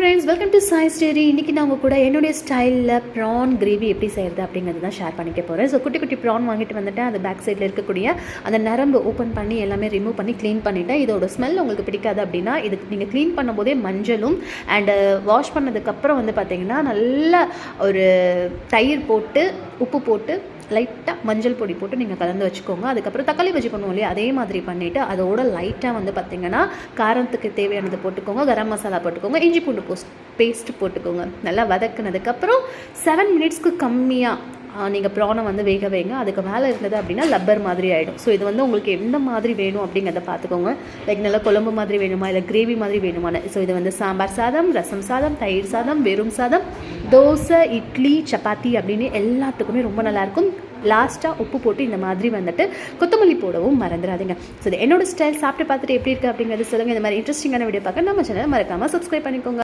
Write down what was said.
Friends, welcome to choice dairy. இன்றைக்கி நான் உங்கள் கூட என்னுடைய ஸ்டைலில் ப்ரான் கிரேவி எப்படி செய்கிறது அப்படிங்கிறது தான் ஷேர் பண்ணிக்க போகிறேன். ஸோ குட்டி குட்டி ப்ரான் வாங்கிட்டு வந்துட்டேன். அது பேக் சைடில் இருக்கக்கூடிய அந்த நரம்பு ஓப்பன் பண்ணி எல்லாமே ரிமூவ் பண்ணி க்ளீன் பண்ணிவிட்டேன். இதோட ஸ்மெல் உங்களுக்கு பிடிக்காது அப்படின்னா இதுக்கு நீங்கள் க்ளீன் பண்ணும்போதே மஞ்சளும் அண்டு வாஷ் பண்ணதுக்கப்புறம் வந்து பார்த்திங்கன்னா நல்லா ஒரு தயிர் போட்டு உப்பு போட்டு லைட்டாக மஞ்சள் பொடி போட்டு நீங்கள் கலந்து வச்சுக்கோங்க. அதுக்கப்புறம் தக்காளி பஜ்ஜி பண்ணுவோம் இல்லையா, அதே மாதிரி பண்ணிவிட்டு அதோட லைட்டாக வந்து பார்த்திங்கன்னா காரத்துக்கு தேவையானது போட்டுக்கோங்க, கரம் மசாலா போட்டுக்கோங்க, இஞ்சி பூண்டு பேஸ்ட்டு போட்டுக்கோங்க. நல்லா வதக்குனதுக்கப்புறம் 7 மினிட்ஸ்க்கு கம்மியாக நீங்கள் ப்ரானை வந்து வேக வைங்க. அதுக்கு மேலே இருந்தது அப்படின்னா லப்பர் மாதிரி ஆகிடும். ஸோ இது வந்து உங்களுக்கு எந்த மாதிரி வேணும் அப்படிங்கிறத பார்த்துக்கோங்க. லைக் நல்லா குழம்பு மாதிரி வேணுமா இல்லை கிரேவி மாதிரி வேணுமான்னு. ஸோ இது வந்து சாம்பார் சாதம், ரசம் சாதம், தயிர் சாதம், வெறும் சாதம், தோசை, இட்லி, சப்பாத்தி அப்படின்னு எல்லாத்துக்குமே ரொம்ப நல்லாயிருக்கும். லாஸ்ட்டாக உப்பு போட்டு இந்த மாதிரி வந்துட்டு கொத்தமல்லி போடவும் மறந்துடாதீங்க. ஸோ இது என்னோட ஸ்டைல். சாப்பிட்டு பார்த்துட்டு எப்படி இருக்குது அப்படிங்கிறது சொல்லுங்கள். இந்த மாதிரி இன்ட்ரெஸ்டிங்கான வீடியோ பார்க்க நம்ம சேனலை மறக்காமல் சப்ஸ்கிரைப் பண்ணிக்கோங்க.